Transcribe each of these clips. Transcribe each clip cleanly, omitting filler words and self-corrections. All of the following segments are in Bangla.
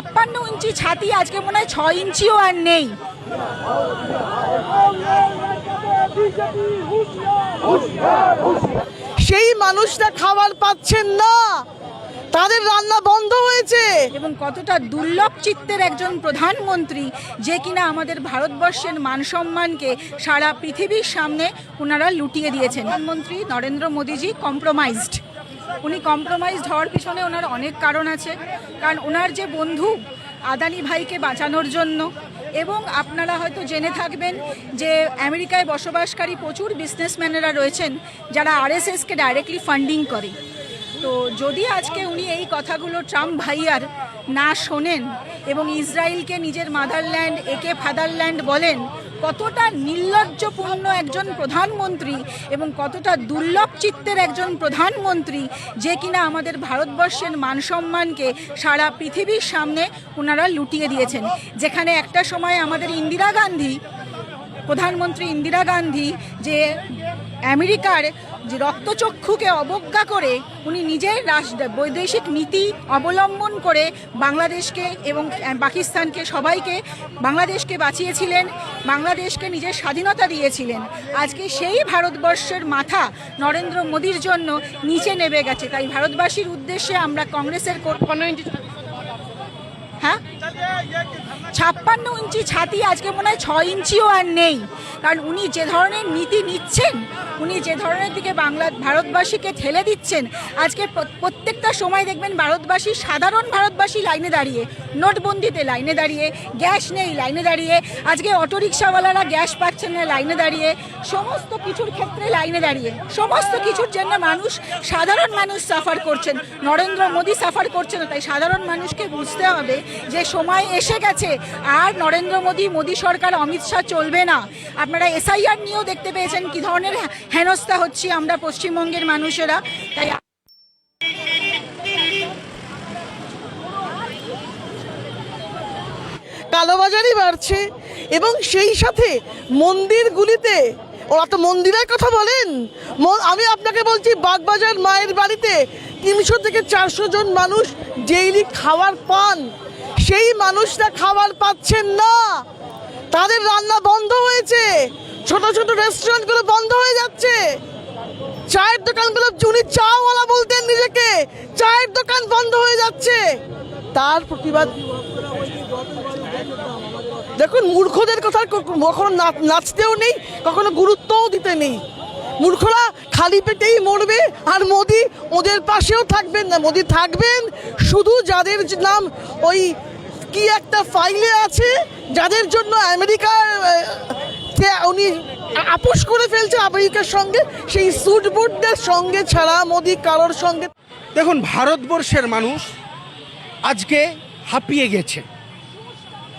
56 ইঞ্চি ছাতি আজকে মনে হয় 6 ইঞ্চিও আর নেই। সেই মানুষরা খাবার পাচ্ছেন না, তাদের রান্না বন্ধ হয়েছে। এবং কতটা দুর্লভ চিত্তের একজন প্রধানমন্ত্রী যে কিনা আমাদের ভারতবর্ষের মান সম্মানকে সারা পৃথিবীর সামনে ওনারা লুটিয়ে দিয়েছেন। প্রধানমন্ত্রী নরেন্দ্র মোদীজি কম্প্রোমাইজড। উনি কম্প্রোমাইজড হওয়ার পিছনে ওনার অনেক কারণ আছে, কারণ ওনার যে বন্ধু আদানি ভাইকে বাঁচানোর জন্য, এবং আপনারা হয়তো জেনে থাকবেন যে আমেরিকায় বসবাসকারী প্রচুর বিজনেসম্যানেরা রয়েছেন যারা আরএসএসকে ডাইরেক্টলি ফান্ডিং করে। তো যদি আজকে উনি এই কথাগুলো ট্রাম্প ভাইয়ার না শোনেন এবং ইসরায়েলকে নিজের মাদারল্যান্ড একে ফাদারল্যান্ড বলেন, কতটা নির্লজ্জপূর্ণ একজন প্রধানমন্ত্রী এবং কতটা দুর্লভ চিত্তের একজন প্রধানমন্ত্রী যে কিনা আমাদের ভারতবর্ষের মান সম্মানকে সারা পৃথিবীর সামনে ওনারা লুটিয়ে দিয়েছেন। যেখানে একটা সময় আমাদের ইন্দিরা গান্ধী, প্রধানমন্ত্রী ইন্দিরা গান্ধী যে আমেরিকার যে রক্তচক্ষুকে অবজ্ঞা করে উনি নিজের বৈদেশিক নীতি অবলম্বন করে বাংলাদেশকে এবং পাকিস্তানকে সবাইকে বাংলাদেশকে বাঁচিয়েছিলেন, বাংলাদেশকে নিজের স্বাধীনতা দিয়েছিলেন। আজকে সেই ভারতবর্ষের মাথা নরেন্দ্র মোদীর জন্য নিচে নেমে গেছে। তাই ভারতবাসীর উদ্দেশ্যে আমরা কংগ্রেসের 56 ইঞ্চি ছাতি আজকে মনে হয় 6 ইঞ্চিও আর নেই। কারণ উনি যে ধরনের নীতি নিচ্ছেন, উনি যে ধরনের দিকে ভারতবাসীকে ঠেলে দিচ্ছেন, আজকে প্রত্যেকটা সময় দেখবেন সাধারণ ভারতবাসী লাইনে দাঁড়িয়ে, নোটবন্দিতে লাইনে দাঁড়িয়ে, গ্যাস নেই লাইনে দাঁড়িয়ে, আজকে অটোরিকশাওয়ালারা গ্যাস পাচ্ছেন না লাইনে দাঁড়িয়ে, সমস্ত কিছুর ক্ষেত্রে লাইনে দাঁড়িয়ে, সমস্ত কিছুর জন্য সাধারণ মানুষ সাফার করছেন, নরেন্দ্র মোদী সাফার করছেন। তাই সাধারণ মানুষকে বুঝতে হবে যে সময় এসে গেছে, আর নরেন্দ্র মোদী সরকার, অমিত শাহ চলবে না। আপনারা এসআইআর নিয়েও দেখতে পেয়েছেন কি ধরনের হেনস্থা হচ্ছে আমরা পশ্চিমবঙ্গের মানুষেরা। তাই কালোবাজারি বাড়ছে এবং সেই সাথে মন্দিরগুলিতে, ওরা তো মন্দিরের কথা বলেন, আমি আপনাকে বলছি বাগবাজার মায়ের বাড়িতে 300 থেকে 400 জন মানুষ ডেইলি খাবার পান। সেই মানুষরা খাবার পাচ্ছেন না, তাদের রান্না বন্ধ হয়েছে, ছোট ছোট রেস্টুরেন্টগুলো বন্ধ হয়ে যাচ্ছে, চায়ের দোকানগুলো, উনি চাওয়ালা বলতেন নিজেকে, চায়ের দোকান বন্ধ হয়ে যাচ্ছে। তার প্রতিবাদ দেখুন, মূর্খদের কথা কখনো নাচতেও নেই, কখনো গুরুত্বও দিতে নেই। মূর্খরা খালি পেটেই মরবে, আর মোদি ওদের পাশেও থাকবেন না। মোদি থাকবেন শুধু যাদের নাম ওই কি একটা ফাইলে আছে, যাদের জন্য আমেরিকার উনি আপোষ করে ফেলছে আমেরিকার সঙ্গে, সেই সুটবুটদের সঙ্গে ছাড়া মোদি কারোর সঙ্গে। দেখুন, ভারতবর্ষের মানুষ আজকে হাঁপিয়ে গেছে।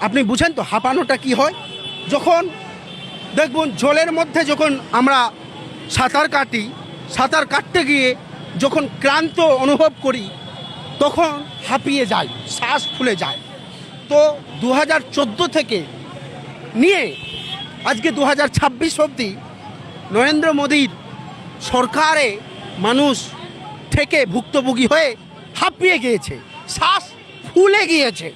আপনি বুঝেন তো হাঁপানোটা কি হয়? যখন দেখুন জলের মধ্যে যখন আমরা সাঁতার কাটি, সাঁতার কাটতে গিয়ে যখন ক্লান্ত অনুভব করি তখন হাঁপিয়ে যায়, শ্বাস ফুলে যায়। তো 2014 থেকে নিয়ে আজকে 2026 অবধি নরেন্দ্র মোদীর সরকারে মানুষ থেকে ভুক্তভোগী হয়ে হাঁপিয়ে গিয়েছে, শ্বাস ফুলে গিয়েছে,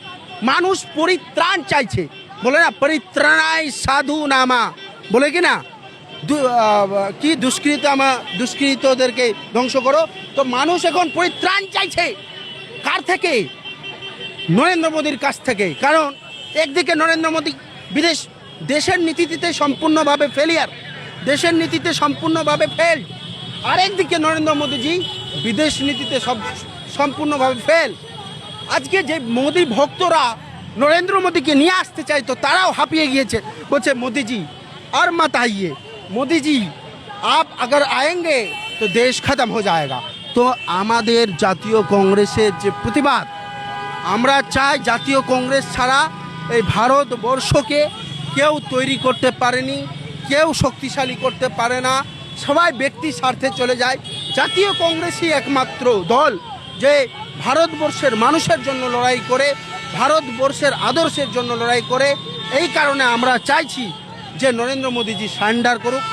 মানুষ পরিত্রাণ চাইছে। বলে না, পরিত্রাণায় সাধু নামা, বলে কি না, কি দুষ্কৃতদেরকে ধ্বংস করো। তো মানুষ এখন পরিত্রাণ চাইছে কার থেকে? নরেন্দ্র মোদীর কাছ থেকে। কারণ একদিকে নরেন্দ্র মোদী দেশের নীতিতে সম্পূর্ণভাবে ফেলিয়ার, দেশের নীতিতে সম্পূর্ণভাবে ফেল, আরেকদিকে নরেন্দ্র মোদীজি বিদেশ নীতিতে সম্পূর্ণভাবে ফেল। আজকে যে মোদী ভক্তরা নরেন্দ্র মোদীকে নিয়ে আসতে চাইতো তারাও হাঁপিয়ে গিয়েছে, বলছে মোদীজি আর মত आइए, मोदी जी आप अगर आएंगे तो देश खत्म हो जाएगा। তো আমাদের জাতীয় কংগ্রেসের যে প্রতিবাদ, আমরা চাই জাতীয় কংগ্রেস ছাড়া এই ভারতবর্ষকে কেউ তৈরি করতে পারেনি, কেউ শক্তিশালী করতে পারে না, সবাই ব্যক্তি স্বার্থে চলে যায়। জাতীয় কংগ্রেসই একমাত্র দল যে ভারতবর্ষের মানুষের জন্য লড়াই করে, ভারতবর্ষের আদর্শের জন্য লড়াই করে। এই কারণে আমরা চাইছি যে নরেন্দ্র মোদীজি সারেন্ডার করুক।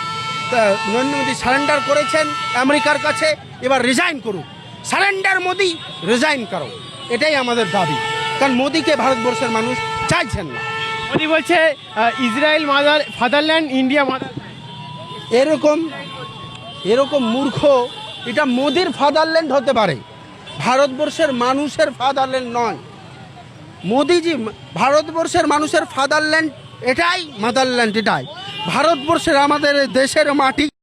নরেন্দ্র মোদী সারেন্ডার করেছেন আমেরিকার কাছে, এবার রিজাইন করুক। সারেন্ডার মোদী, রিজাইন করো, এটাই আমাদের দাবি। কারণ মোদিকে ভারতবর্ষের মানুষ চাইছেন না। মোদি বলছে ইসরায়েল ফাদারল্যান্ড, ইন্ডিয়া মাদার। এরকম মূর্খ, এটা মোদির ফাদারল্যান্ড হতে পারে, ভারতবর্ষের মানুষের ফাদারল্যান্ড নয়। মোদিজি ভারতবর্ষের মানুষের ফাদারল্যান্ড এটাই, মাদারল্যান্ড এটাই। ভারতবর্ষের আমাদের দেশের মাটি